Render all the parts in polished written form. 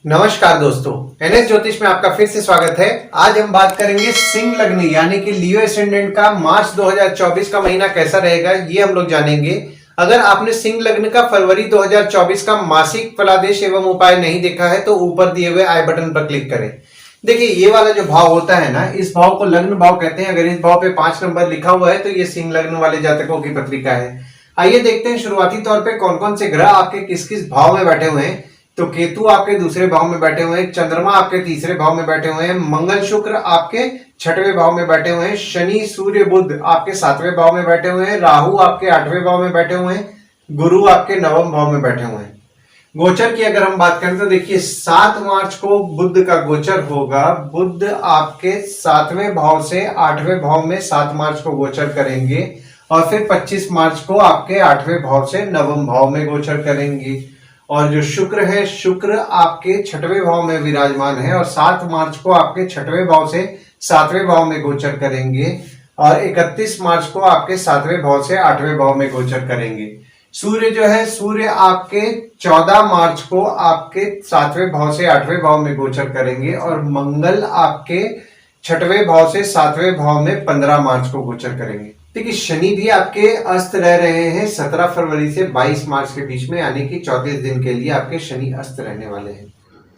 नमस्कार दोस्तों, एनएस ज्योतिष में आपका फिर से स्वागत है। आज हम बात करेंगे सिंह लग्न यानी कि लियो एसेंडेंट का मार्च 2024 का महीना कैसा रहेगा, ये हम लोग जानेंगे। अगर आपने सिंह लग्न का फरवरी 2024 का मासिक फलादेश एवं उपाय नहीं देखा है तो ऊपर दिए हुए आई बटन पर क्लिक करें। देखिए, ये वाला जो भाव होता है ना, इस भाव को लग्न भाव कहते हैं। अगर इस भाव पे 5 नंबर लिखा हुआ है तो ये सिंह लग्न वाले जातकों की पत्रिका है। आइए देखते हैं शुरुआती तौर पे कौन कौन से ग्रह आपके किस किस भाव में बैठे हुए हैं। तो केतु आपके दूसरे भाव में बैठे हुए हैं, चंद्रमा आपके तीसरे भाव में बैठे हुए हैं, मंगल शुक्र आपके छठवें भाव में बैठे हुए हैं, शनि सूर्य बुध आपके सातवें भाव में बैठे हुए हैं, राहु आपके आठवें भाव में बैठे हुए हैं, गुरु आपके नवम भाव में बैठे हुए हैं। गोचर की अगर हम बात करें तो देखिए 7 मार्च को बुध का गोचर होगा। बुध आपके 7वें भाव से 8वें भाव में 7 मार्च को गोचर करेंगे और फिर 25 मार्च को आपके 8वें भाव से नवम भाव में गोचर करेंगे। और जो शुक्र है, शुक्र आपके 6वें भाव में विराजमान है और 7 मार्च को आपके 6वें भाव से 7वें भाव में गोचर करेंगे और 31 मार्च को आपके 7वें भाव से 8वें भाव में गोचर करेंगे। सूर्य जो है, सूर्य आपके 14 मार्च को आपके 7वें भाव से 8वें भाव में गोचर करेंगे और मंगल आपके 6वें भाव से 7वें भाव में 15 मार्च को गोचर करेंगे। देखिए, शनि भी आपके अस्त रह रहे हैं 17 फरवरी से 22 मार्च के बीच में, यानी कि 34 दिन के लिए आपके शनि अस्त रहने वाले हैं।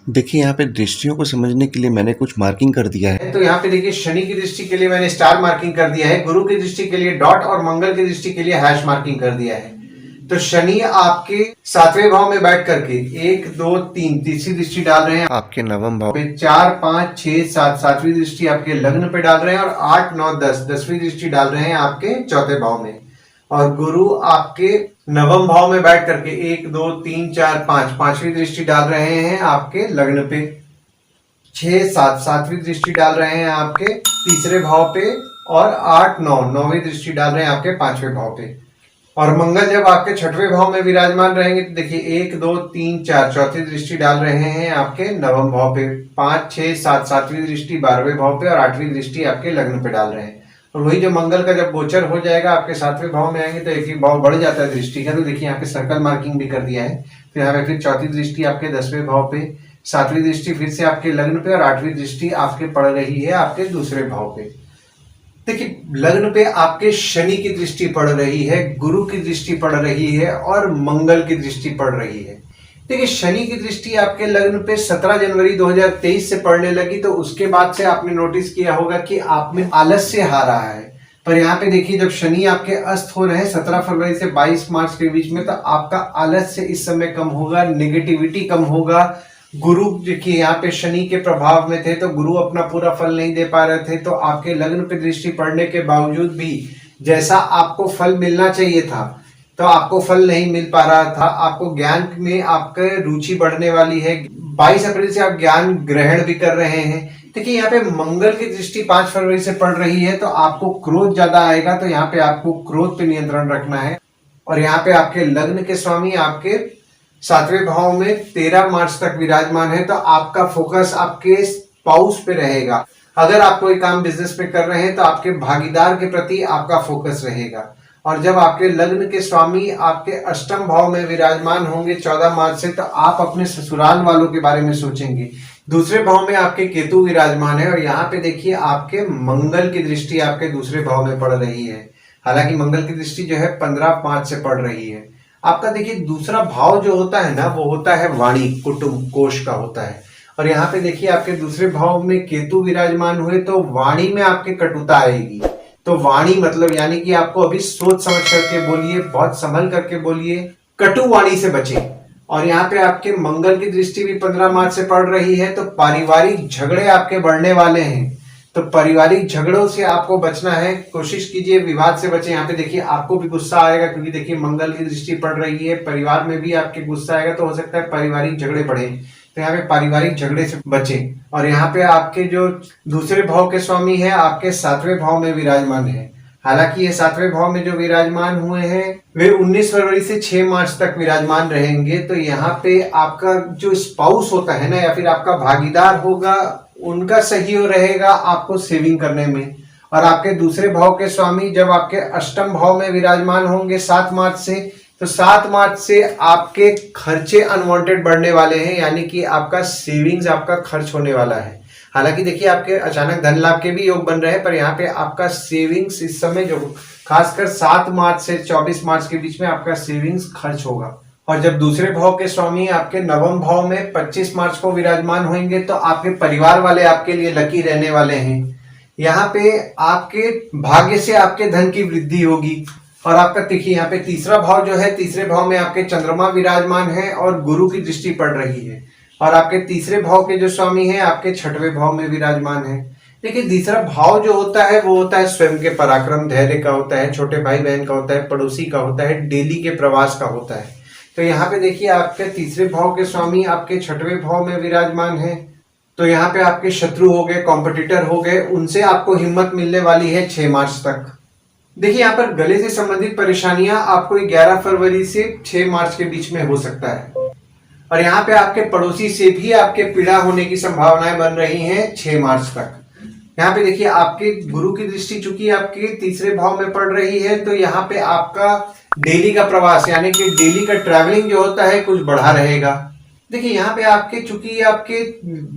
देखिए, यहाँ पे दृष्टियों को समझने के लिए मैंने कुछ मार्किंग कर दिया है। तो यहाँ पे देखिए, शनि की दृष्टि के लिए मैंने स्टार मार्किंग कर दिया है, गुरु की दृष्टि के लिए डॉट और मंगल की दृष्टि के लिए हैश मार्किंग कर दिया है। तो शनि आपके 7वें भाव में बैठ करके 1 2 3 तीसरी दृष्टि डाल रहे हैं आपके नवम भाव पे, 4 5 6 7 सातवीं दृष्टि आपके लग्न पे डाल रहे हैं और 8 9 10 10वीं दृष्टि डाल रहे हैं आपके चौथे भाव में। और गुरु आपके नवम भाव में बैठ करके 1 2 3 4 5 पांचवी दृष्टि डाल रहे हैं आपके लग्न पे, 6 7 सातवीं दृष्टि डाल रहे हैं आपके तीसरे भाव पे और 8 9 नौवीं दृष्टि डाल रहे हैं आपके 5वें भाव पे। और मंगल जब आपके 6वें भाव में विराजमान रहेंगे तो देखिए 1 2 3 4 चौथी दृष्टि डाल रहे हैं आपके नवम भाव पे, 5 6 7 सातवीं दृष्टि 12वें भाव पे और 8वीं दृष्टि आपके लग्न पे डाल रहे हैं। और वही जो मंगल का जब गोचर हो जाएगा आपके 7वें भाव में आएंगे तो एक एक भाव बढ़ जाता है दृष्टि का। तो देखिए यहाँ पे सर्कल मार्किंग भी कर दिया है। तो यहाँ पे फिर चौथी दृष्टि आपके 10वें भाव पे, 7वीं दृष्टि फिर से आपके लग्न पे और 8वीं दृष्टि आपके पड़ रही है आपके दूसरे भाव पे। देखिए, लग्न पे आपके शनि की दृष्टि पड़ रही है, गुरु की दृष्टि पड़ रही है और मंगल की दृष्टि पड़ रही है। देखिए, शनि की दृष्टि आपके लग्न पे 17 जनवरी 2023 से पड़ने लगी, तो उसके बाद से आपने नोटिस किया होगा कि आप में आलस्य आ रहा है। पर यहाँ पे देखिए, जब शनि आपके अस्त हो रहे हैं 17 फरवरी से 22 मार्च के बीच में, तो आपका आलस्य इस समय कम होगा, नेगेटिविटी कम होगा। गुरु देखिए यहाँ पे शनि के प्रभाव में थे तो गुरु अपना पूरा फल नहीं दे पा रहे थे, तो आपके लग्न पे दृष्टि पड़ने के बावजूद भी जैसा आपको फल मिलना चाहिए था तो आपको फल नहीं मिल पा रहा था। आपको ज्ञान में आपके रुचि बढ़ने वाली है। 22 अप्रैल से आप ज्ञान ग्रहण भी कर रहे हैं। देखिए, यहाँ पे मंगल की दृष्टि 5 फरवरी से पड़ रही है तो आपको क्रोध ज्यादा आएगा, तो यहाँ पे आपको क्रोध पे नियंत्रण रखना है। और यहाँ पे आपके लग्न के स्वामी आपके 7वें भाव में 13 मार्च तक विराजमान है, तो आपका फोकस आपके स्पाउस पे रहेगा। अगर आप कोई काम बिजनेस में कर रहे हैं तो आपके भागीदार के प्रति आपका फोकस रहेगा। और जब आपके लग्न के स्वामी आपके अष्टम भाव में विराजमान होंगे 14 मार्च से, तो आप अपने ससुराल वालों के बारे में सोचेंगे। दूसरे भाव में आपके केतु विराजमान है और यहाँ पे देखिए आपके मंगल की दृष्टि आपके दूसरे भाव में पड़ रही है। हालांकि मंगल की दृष्टि जो है 15/5 से पड़ रही है। आपका देखिए दूसरा भाव जो होता है ना, वो होता है वाणी, कुटुंब, कोश का होता है। और यहाँ पे देखिए आपके दूसरे भाव में केतु विराजमान हुए तो वाणी में आपके कटुता आएगी। तो वाणी मतलब यानी कि आपको अभी सोच समझ करके बोलिए, बहुत संभल करके बोलिए, कटु वाणी से बचे। और यहाँ पे आपके मंगल की दृष्टि भी 15 मार्च से पड़ रही है, तो पारिवारिक झगड़े आपके बढ़ने वाले हैं। तो पारिवारिक झगड़ों से आपको बचना है, कोशिश कीजिए विवाद से बचे। यहाँ पे देखिए आपको भी गुस्सा आएगा क्योंकि देखिए मंगल की दृष्टि पड़ रही है, परिवार में भी आपके गुस्सा आएगा, तो हो सकता है पारिवारिक झगड़े बढ़े। तो यहाँ पे पारिवारिक झगड़े से बचे। और यहाँ पे आपके जो दूसरे भाव के स्वामी है आपके 7वें भाव में विराजमान है। हालांकि ये 7वें भाव में जो विराजमान हुए हैं वे 19 फरवरी से 6 मार्च तक विराजमान रहेंगे। तो यहाँ पे आपका जो स्पाउस होता है ना, या फिर आपका भागीदार होगा, उनका सहयोग रहेगा आपको सेविंग करने में। और आपके दूसरे भाव के स्वामी जब आपके अष्टम भाव में विराजमान होंगे 7 मार्च से, तो 7 मार्च से आपके खर्चे अनवांटेड बढ़ने वाले हैं, यानी कि आपका सेविंग्स, आपका खर्च होने वाला है। हालांकि देखिए आपके अचानक धन लाभ के भी योग बन रहे हैं, पर यहाँ पे आपका सेविंग्स इस समय जो खासकर 7 मार्च से 24 मार्च के बीच में आपका सेविंग्स खर्च होगा। और जब दूसरे भाव के स्वामी आपके नवम भाव में 25 मार्च को विराजमान होंगे तो आपके परिवार वाले आपके लिए लकी रहने वाले हैं। यहाँ पे आपके भाग्य से आपके धन की वृद्धि होगी। और आपका देखिए यहाँ पे तीसरा भाव जो है, तीसरे भाव में आपके चंद्रमा विराजमान है और गुरु की दृष्टि पड़ रही है। और आपके तीसरे भाव के जो स्वामी हैं आपके छठवें भाव में विराजमान है। देखिए तीसरा भाव जो होता है वो होता है स्वयं के पराक्रम, धैर्य का होता है, छोटे भाई बहन का होता है, पड़ोसी का होता है, डेली के प्रवास का होता है। तो यहाँ पे देखिए आपके तीसरे भाव के स्वामी आपके छठवें भाव में विराजमान है। तो यहाँ पे आपके शत्रु हो गए, कॉम्पिटिटर हो गए, उनसे आपको हिम्मत मिलने वाली है 6 मार्च तक। देखिए यहाँ पर गले से संबंधित परेशानियां आपको 11 फरवरी से 6 मार्च के बीच में हो सकता है। और यहाँ पे आपके पड़ोसी से भी आपके पीड़ा होने की संभावनाएं बन रही हैं 6 मार्च तक। यहाँ पे देखिए आपके गुरु की दृष्टि चूंकि आपके तीसरे भाव में पड़ रही है, तो यहाँ पे आपका डेली का प्रवास यानी कि डेली का ट्रैवलिंग जो होता है कुछ बढ़ा रहेगा। देखिए यहाँ पे आपके चूंकि आपके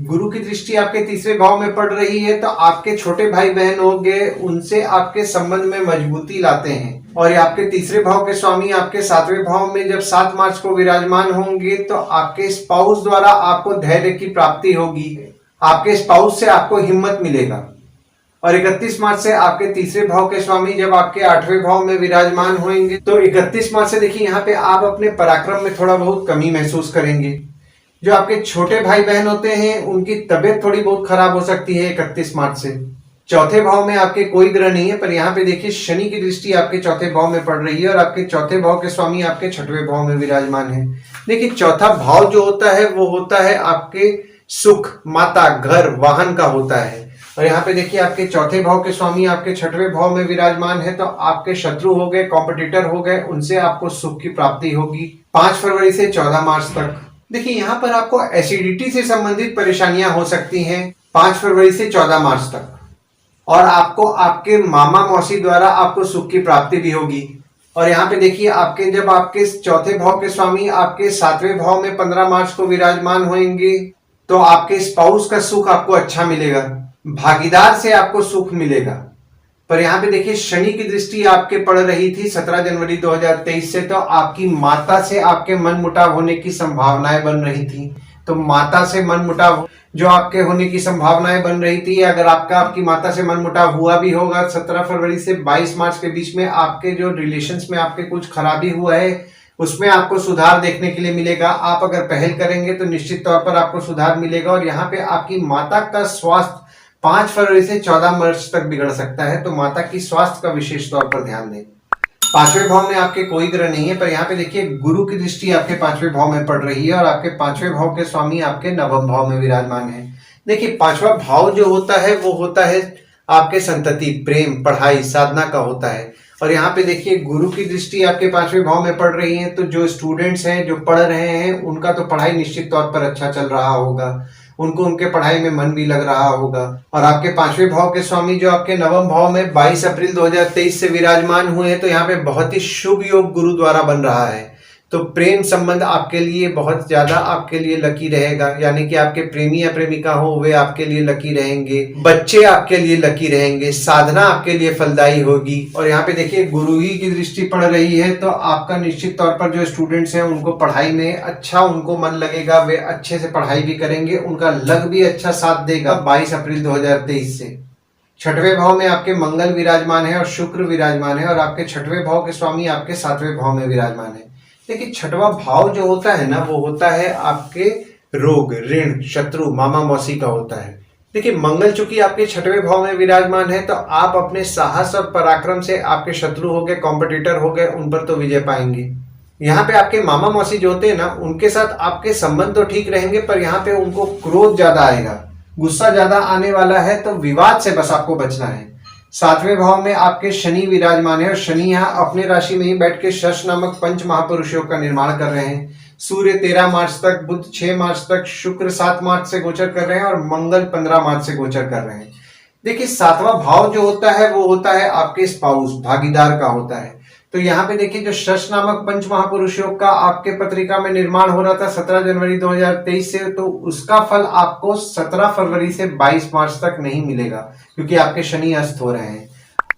गुरु की दृष्टि आपके तीसरे भाव में पड़ रही है, तो आपके छोटे भाई बहन होंगे, उनसे आपके संबंध में मजबूती लाते हैं। और ये आपके तीसरे भाव के स्वामी आपके 7वें भाव में जब 7 मार्च को विराजमान होंगे तो आपके स्पाउस द्वारा आपको धैर्य की प्राप्ति होगी, आपके स्पाउस से आपको हिम्मत मिलेगा। और 31 मार्च से आपके तीसरे भाव के स्वामी जब आपके 8वें भाव में विराजमान होंगे, तो 31 मार्च से देखिए यहाँ पे आप अपने पराक्रम में थोड़ा बहुत कमी महसूस करेंगे। जो आपके छोटे भाई बहन होते हैं उनकी तबीयत थोड़ी बहुत खराब हो सकती है 31 मार्च से। चौथे भाव में आपके कोई ग्रह नहीं है, पर यहाँ पे देखिए शनि की दृष्टि आपके चौथे भाव में पड़ रही है और आपके चौथे भाव के स्वामी आपके छठवें भाव में विराजमान है। देखिए चौथा भाव जो होता है वो होता है आपके सुख, माता, घर, वाहन का होता है। और यहाँ पे देखिए आपके चौथे भाव के स्वामी आपके छठवें भाव में विराजमान है, तो आपके शत्रु हो गए, कॉम्पिटिटर हो गए, उनसे आपको सुख की प्राप्ति होगी 5 फरवरी से 14 मार्च तक। देखिए यहाँ पर आपको एसिडिटी से संबंधित परेशानियां हो सकती हैं 5 फरवरी से 14 मार्च तक। और आपको आपके मामा मौसी द्वारा आपको सुख की प्राप्ति भी होगी। और यहाँ पे देखिए आपके जब आपके चौथे भाव के स्वामी आपके 7वें भाव में 15 मार्च को विराजमान होंगे, तो आपके स्पाउस का सुख आपको अच्छा मिलेगा, भागीदार से आपको सुख मिलेगा। पर यहाँ पे देखिए शनि की दृष्टि आपके पड़ रही थी 17 जनवरी 2023 से, तो आपकी माता से आपके मन मुटाव होने की संभावनाएं बन रही थी। तो माता से मन मुटाव जो आपके होने की संभावनाएं बन रही थी, अगर आपकी माता से मन मुटाव हुआ भी होगा 17 फरवरी से 22 मार्च के बीच में, आपके जो रिलेशंस में आपके कुछ खराबी हुआ है उसमें आपको सुधार देखने के लिए मिलेगा। आप अगर पहल करेंगे तो निश्चित तौर पर आपको सुधार मिलेगा। और यहाँ पे आपकी माता का स्वास्थ्य 5 फरवरी से 14 मार्च तक बिगड़ सकता है, तो माता की स्वास्थ्य का विशेष तौर पर ध्यान दें। 5वें भाव में आपके कोई ग्रह नहीं है, पर यहाँ पे देखिए गुरु की दृष्टि आपके 5वें भाव में पड़ रही है और आपके 5वें भाव के स्वामी आपके 9वें भाव में विराजमान है। देखिए 5वां भाव जो होता है वो होता है आपके संतति, प्रेम, पढ़ाई, साधना का होता है। और यहाँ पे देखिए गुरु की दृष्टि आपके 5वें भाव में पड़ रही है, तो जो स्टूडेंट्स हैं, जो पढ़ रहे हैं, उनका तो पढ़ाई निश्चित तौर पर अच्छा चल रहा होगा, उनको उनके पढ़ाई में मन भी लग रहा होगा। और आपके 5वें भाव के स्वामी जो आपके 9वें भाव में 22 अप्रैल 2023 से विराजमान हुए हैं, तो यहाँ पे बहुत ही शुभ योग गुरु द्वारा बन रहा है। तो प्रेम संबंध आपके लिए बहुत ज्यादा आपके लिए लकी रहेगा, यानी कि आपके प्रेमी या प्रेमिका हो वे आपके लिए लकी रहेंगे, बच्चे आपके लिए लकी रहेंगे, साधना आपके लिए फलदायी होगी। और यहाँ पे देखिए गुरु ही की दृष्टि पड़ रही है, तो आपका निश्चित तौर पर जो स्टूडेंट्स हैं उनको पढ़ाई में अच्छा उनको मन लगेगा, वे अच्छे से पढ़ाई भी करेंगे, उनका लक भी अच्छा साथ देगा 22 अप्रैल 2023 से। 6वें भाव में आपके मंगल विराजमान है और शुक्र विराजमान है और आपके 6वें भाव के स्वामी आपके 7वें भाव में विराजमान है। देखिए 6वां भाव जो होता है ना वो होता है आपके रोग, ऋण, शत्रु, मामा मौसी का होता है। देखिए मंगल चूंकि आपके 6वें भाव में विराजमान है, तो आप अपने साहस और पराक्रम से आपके शत्रु हो गए, कॉम्पिटिटर हो गए, उन पर तो विजय पाएंगे। यहाँ पे आपके मामा मौसी जो होते हैं ना, उनके साथ आपके संबंध तो ठीक रहेंगे, पर यहाँ पे उनको क्रोध ज्यादा आएगा, गुस्सा ज्यादा आने वाला है, तो विवाद से बस आपको बचना है। 7वें भाव में आपके शनि विराजमान है और शनि यहाँ अपने राशि में ही बैठ के शश नामक पंच महापुरुषों का निर्माण कर रहे हैं। सूर्य 13 मार्च तक, बुध 6 मार्च तक, शुक्र 7 मार्च से गोचर कर रहे हैं और मंगल 15 मार्च से गोचर कर रहे हैं। देखिए 7वां भाव जो होता है वो होता है आपके स्पाउस, भागीदार का होता है। तो यहाँ पे देखिए जो शश नामक पंच महापुरुष योग का आपके पत्रिका में निर्माण हो रहा था 17 जनवरी 2023 से, तो उसका फल आपको 17 फरवरी से 22 मार्च तक नहीं मिलेगा, क्योंकि आपके शनि अस्त हो रहे हैं।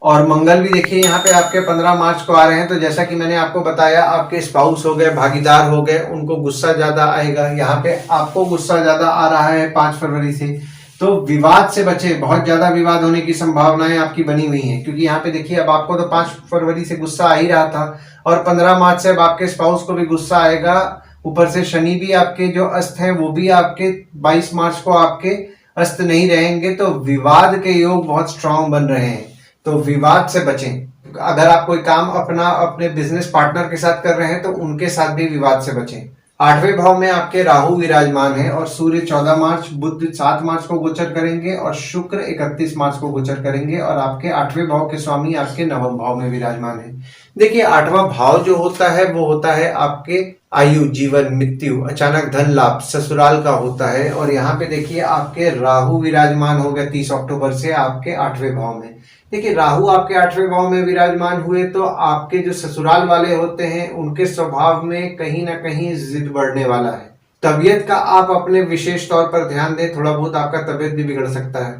और मंगल भी देखिए यहाँ पे आपके 15 मार्च को आ रहे हैं। तो जैसा कि मैंने आपको बताया, आपके स्पाउस हो गए, भागीदार हो गए, उनको गुस्सा ज्यादा आएगा। यहाँ पे आपको गुस्सा ज्यादा आ रहा है 5 फरवरी से, तो विवाद से बचे। बहुत ज्यादा विवाद होने की संभावनाएं आपकी बनी हुई हैं, क्योंकि यहाँ पे देखिए अब आपको तो 5 फरवरी से गुस्सा आ ही रहा था, और 15 मार्च से अब आपके स्पाउस को भी गुस्सा आएगा। ऊपर से शनि भी आपके जो अस्त हैं वो भी आपके 22 मार्च को आपके अस्त नहीं रहेंगे। तो विवाद के योग बहुत स्ट्रांग बन रहे हैं, तो विवाद से बचें। अगर आप कोई काम अपने बिजनेस पार्टनर के साथ कर रहे हैं तो उनके साथ भी विवाद से बचें। 8वें भाव में आपके राहु विराजमान है, और सूर्य 14 मार्च, बुध 7 मार्च को गोचर करेंगे, और शुक्र 31 मार्च को गोचर करेंगे। और आपके 8वें भाव के स्वामी आपके 9वें भाव में विराजमान है। देखिए 8वां भाव जो होता है वो होता है आपके आयु, जीवन, मृत्यु, अचानक धन लाभ, ससुराल का होता है। और यहाँ पे देखिए आपके राहु विराजमान हो गए 30 अक्टूबर से आपके 8वें भाव में। देखिए राहु आपके 8वें भाव में विराजमान हुए तो आपके जो ससुराल वाले होते हैं उनके स्वभाव में कहीं ना कहीं जिद बढ़ने वाला है। तबीयत का आप अपने विशेष तौर पर ध्यान दें, थोड़ा बहुत आपका तबीयत भी बिगड़ सकता है।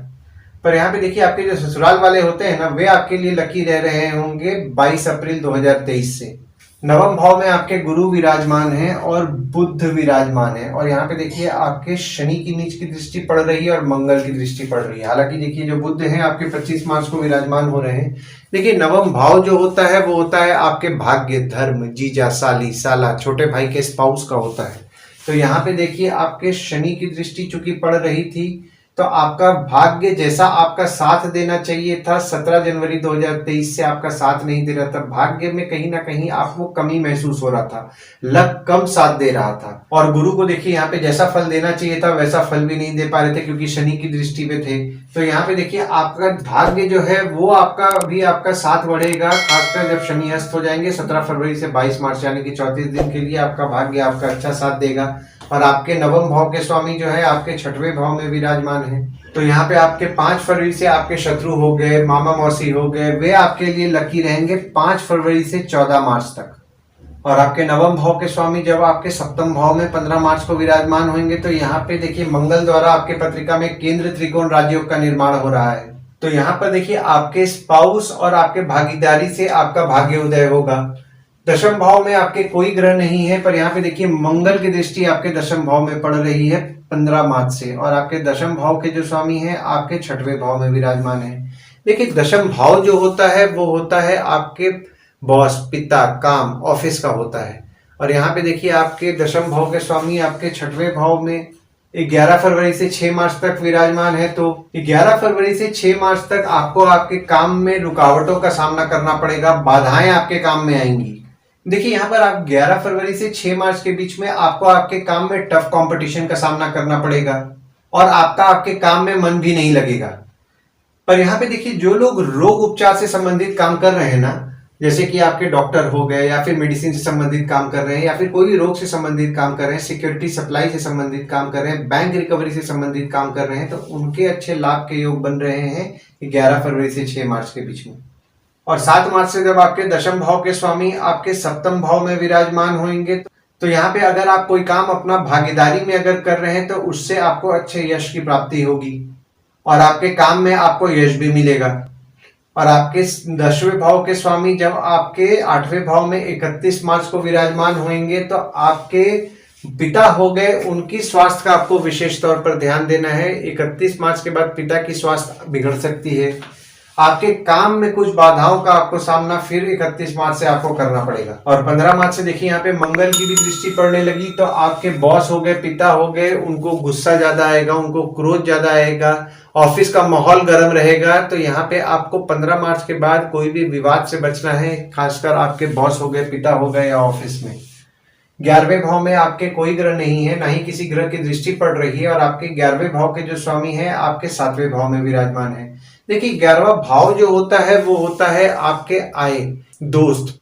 पर यहाँ पे देखिए आपके जो ससुराल वाले होते हैं ना, वे आपके लिए लकी रह रहे होंगे 22 अप्रैल 2023 से। 9वें भाव में आपके गुरु विराजमान है और बुध विराजमान है, और यहाँ पे देखिए आपके शनि की नीच की दृष्टि पड़ रही है और मंगल की दृष्टि पड़ रही है। हालांकि देखिए जो बुध है आपके 25 मार्च को विराजमान हो रहे हैं। देखिए 9वां भाव जो होता है वो होता है आपके भाग्य, धर्म, जीजा, साली, साला, छोटे भाई के स्पाउस का होता है। तो यहाँ पे देखिए आपके शनि की दृष्टि चूंकि पड़ रही थी, तो आपका भाग्य जैसा आपका साथ देना चाहिए था 17 जनवरी 2023 से आपका साथ नहीं दे रहा था। भाग्य में कहीं ना कहीं आपको कमी महसूस हो रहा था, लक कम साथ दे रहा था। और गुरु को देखिए यहाँ पे जैसा फल देना चाहिए था वैसा फल भी नहीं दे पा रहे थे, क्योंकि शनि की दृष्टि पे थे। तो यहाँ पे देखिए आपका भाग्य जो है वो आपका अभी आपका साथ बढ़ेगा, खासकर जब शनि अस्त हो जाएंगे 17 फरवरी से 22 मार्च, यानी कि 34 दिन के लिए आपका भाग्य आपका अच्छा साथ देगा। और आपके 9वें भाव के स्वामी जो है आपके 6वें भाव में विराजमान है। तो यहाँ पे आपके 5 फरवरी से आपके शत्रु हो गए, मामा मौसी हो गए, वे आपके लिए लकी रहेंगे 5 फरवरी से 14 मार्च तक। और आपके 9वें भाव के स्वामी जब आपके 7वें भाव में 15 मार्च को विराजमान होंगे, तो यहाँ पे देखिए मंगल द्वारा आपके पत्रिका में केंद्र त्रिकोण राजयोग का निर्माण हो रहा है। तो यहाँ पर देखिए आपके स्पाउस और आपके भागीदारी से आपका भाग्य उदय होगा। 10वें भाव में आपके कोई ग्रह नहीं है, पर यहाँ पे देखिए मंगल की दृष्टि आपके 10वें भाव में पड़ रही है 15 मार्च से, और आपके 10वें भाव के जो स्वामी हैं आपके 6वें भाव में विराजमान है। देखिए 10वां भाव जो होता है वो होता है आपके बॉस, पिता, काम, ऑफिस का होता है। और यहाँ पे देखिए आपके 10वें भाव के स्वामी आपके 6वें भाव में 11 फरवरी से 6 मार्च तक विराजमान है। तो 11 फरवरी से 6 मार्च तक आपको आपके काम में रुकावटों का सामना करना पड़ेगा, बाधाएं आपके काम में आएंगी। देखिए यहाँ पर आप 11 फरवरी से 6 मार्च के बीच में आपको आपके काम में टफ कंपटीशन का सामना करना पड़ेगा, और आपका आपके काम में मन भी नहीं लगेगा। पर यहाँ पे देखिए जो लोग रोग उपचार से संबंधित काम कर रहे हैं ना, जैसे कि आपके डॉक्टर हो गए, या फिर मेडिसिन से संबंधित काम कर रहे हैं, या फिर कोई भी रोग से संबंधित काम कर रहे हैं, सिक्योरिटी सप्लाई से संबंधित काम कर रहे हैं, बैंक रिकवरी से संबंधित काम कर रहे हैं, तो उनके अच्छे लाभ के योग बन रहे हैं 11 फरवरी से 6 मार्च के बीच में। और 7 मार्च से जब आपके 10वें भाव के स्वामी आपके 7वें भाव में विराजमान होंगे, तो यहाँ पे अगर आप कोई काम अपना भागीदारी में अगर कर रहे हैं तो उससे आपको अच्छे यश की प्राप्ति होगी, और आपके काम में आपको यश भी मिलेगा। और आपके 10वें भाव के स्वामी जब आपके 8वें भाव में 31 मार्च को विराजमान होंगे, तो आपके पिता हो गए, उनकी स्वास्थ्य का आपको विशेष तौर पर ध्यान देना है। 31 मार्च के बाद पिता की स्वास्थ्य बिगड़ सकती है। आपके काम में कुछ बाधाओं का आपको सामना फिर 31 मार्च से आपको करना पड़ेगा। और 15 मार्च से देखिए यहाँ पे मंगल की भी दृष्टि पड़ने लगी, तो आपके बॉस हो गए, पिता हो गए, उनको गुस्सा ज्यादा आएगा, उनको क्रोध ज्यादा आएगा, ऑफिस का माहौल गर्म रहेगा। तो यहाँ पे आपको 15 मार्च के बाद कोई भी विवाद से बचना है, खासकर आपके बॉस हो गए, पिता हो गए, या ऑफिस में। 11वें भाव में आपके कोई ग्रह नहीं है, ना ही किसी ग्रह की दृष्टि पड़ रही है, और आपके 11वें भाव के जो स्वामी हैं आपके 7वें भाव में विराजमान है। देखिए 11वां भाव जो होता है वो होता है आपके आय, दोस्त,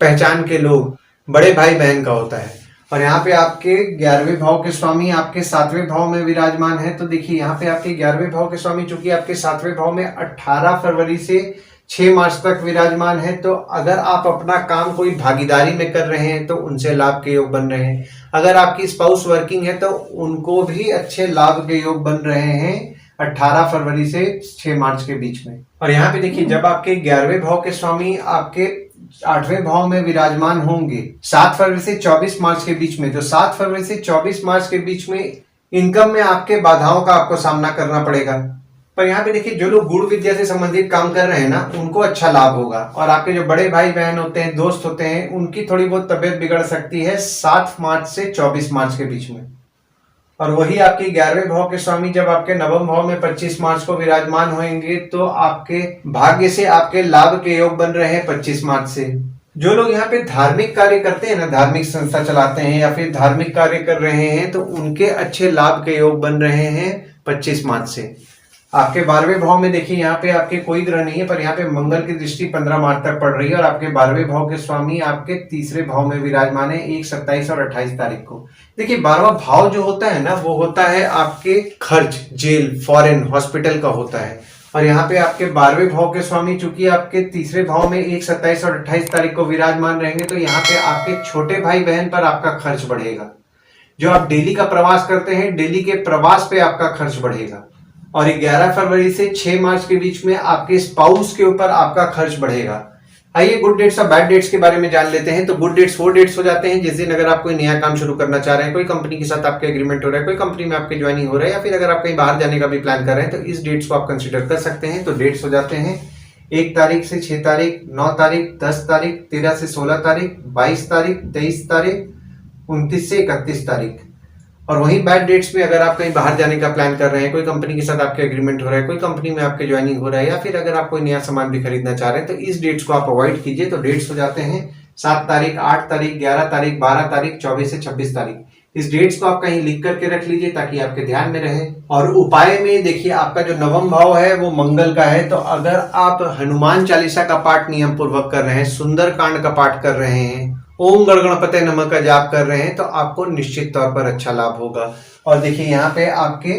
पहचान के लोग, बड़े भाई बहन का होता है। और यहाँ पे आपके 11वें भाव के स्वामी आपके 7वें भाव में विराजमान है। तो देखिए यहाँ पे आपके 11वें भाव के स्वामी चूंकि आपके 7वें भाव में 18 फरवरी से 6 मार्च तक विराजमान है। तो अगर आप अपना काम कोई भागीदारी में कर रहे हैं तो उनसे लाभ के योग बन रहे हैं। अगर आपकी स्पाउस वर्किंग है तो उनको भी अच्छे लाभ के योग बन रहे हैं 18 फरवरी से 6 मार्च के बीच में। और यहाँ पे देखिए, जब आपके 11वें भाव के स्वामी आपके 8वें भाव में विराजमान होंगे 7 फरवरी से 24 मार्च के बीच में, तो 7 फरवरी से 24 मार्च के बीच में इनकम में आपके बाधाओं का आपको सामना करना पड़ेगा। पर यहाँ पे देखिए, जो लोग गुड़ विद्या से संबंधित काम कर रहे हैं ना, उनको अच्छा लाभ होगा। और आपके जो बड़े भाई बहन होते हैं, दोस्त होते हैं, उनकी थोड़ी बहुत तबियत बिगड़ सकती है 7 मार्च से 24 मार्च के बीच में। और वही आपके 11वें भाव के स्वामी जब आपके 9वें भाव में 25 मार्च को विराजमान होंगे तो आपके भाग्य से आपके लाभ के योग बन रहे हैं 25 मार्च से। जो लोग यहाँ पे धार्मिक कार्य करते हैं ना, धार्मिक संस्था चलाते हैं या फिर धार्मिक कार्य कर रहे हैं, तो उनके अच्छे लाभ के योग बन रहे हैं 25 मार्च से। आपके 12वें भाव में देखिए, यहाँ पे आपके कोई ग्रह नहीं है, पर यहाँ पे मंगल की दृष्टि 15 मार्च तक पड़ रही है। और आपके 12वें भाव के स्वामी आपके 3रे भाव में विराजमान है 1, 27 और 28 तारीख को। देखिए, 12वां भाव जो होता है ना, वो होता है आपके खर्च, जेल, फॉरेन, हॉस्पिटल का होता है। और यहाँ पे आपके 12वें भाव के स्वामी चूंकि आपके 3रे भाव में 1, 27 और 28 तारीख को विराजमान रहेंगे, तो यहाँ पे आपके छोटे भाई बहन पर आपका खर्च बढ़ेगा। जो आप डेली का प्रवास करते हैं, डेली के प्रवास पे आपका खर्च बढ़ेगा। और 11 फरवरी से 6 मार्च के बीच में आपके स्पाउस के ऊपर आपका खर्च बढ़ेगा। आइए गुड डेट्स और बैड डेट्स के बारे में जान लेते हैं। तो गुड डेट्स वो डेट्स हो जाते हैं जिस दिन अगर आप कोई नया काम शुरू करना चाह रहे हैं, कोई कंपनी के साथ आपके एग्रीमेंट हो रहा है, कोई कंपनी में आपके ज्वाइनिंग हो रहा है, या फिर अगर आप कहीं बाहर जाने का भी प्लान कर रहे हैं, तो इस डेट्स को आप कंसिडर कर सकते हैं। तो डेट्स हो जाते हैं 1 तारीख से 6 तारीख, 9 तारीख, 10 तारीख, 13 से 16 तारीख, 22 तारीख, 23 तारीख, 29 से 31 तारीख। और वहीं बैड डेट्स में अगर आप कहीं बाहर जाने का प्लान कर रहे हैं, कोई कंपनी के साथ आपके एग्रीमेंट हो रहा है, कोई कंपनी में आपके ज्वाइनिंग हो रहा है, या फिर अगर आप कोई नया सामान भी खरीदना चाह रहे हैं, तो इस डेट्स को आप अवॉइड कीजिए। तो डेट्स हो जाते हैं 7 तारीख, 8 तारीख, 11 तारीख, 12 तारीख, 24 से 26 तारीख। इस डेट्स को आप कहीं लिख करके रख लीजिए ताकि आपके ध्यान में रहे। और उपाय में देखिए, आपका जो 9वां भाव है वो मंगल का है, तो अगर आप हनुमान चालीसा का पाठ नियम पूर्वक कर रहे हैं, सुंदर कांड का पाठ कर रहे हैं, ओम गणपते नमः का जाप कर रहे हैं, तो आपको निश्चित तौर पर अच्छा लाभ होगा। और देखिए, यहाँ पे आपके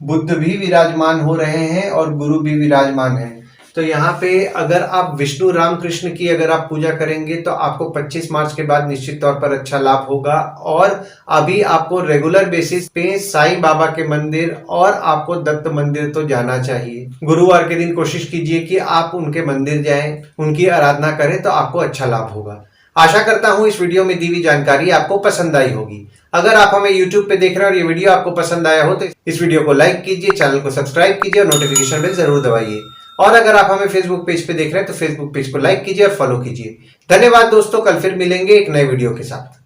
बुध भी विराजमान हो रहे हैं और गुरु भी विराजमान है। तो यहाँ पे अगर आप विष्णु राम कृष्ण की अगर आप पूजा करेंगे तो आपको 25 मार्च के बाद निश्चित तौर पर अच्छा लाभ होगा। और अभी आपको रेगुलर बेसिस पे साईं बाबा के मंदिर और आपको दत्त मंदिर तो जाना चाहिए। गुरुवार के दिन कोशिश कीजिए कि आप उनके मंदिर जाएं, उनकी आराधना करें, तो आपको अच्छा लाभ होगा। आशा करता हूं इस वीडियो में दी हुई जानकारी आपको पसंद आई होगी। अगर आप हमें YouTube पे देख रहे हैं और ये वीडियो आपको पसंद आया हो तो इस वीडियो को लाइक कीजिए, चैनल को सब्सक्राइब कीजिए और नोटिफिकेशन बेल जरूर दबाइए। और अगर आप हमें Facebook पेज पे देख रहे हैं तो Facebook पेज को लाइक कीजिए और फॉलो कीजिए। धन्यवाद दोस्तों, कल फिर मिलेंगे एक नए वीडियो के साथ।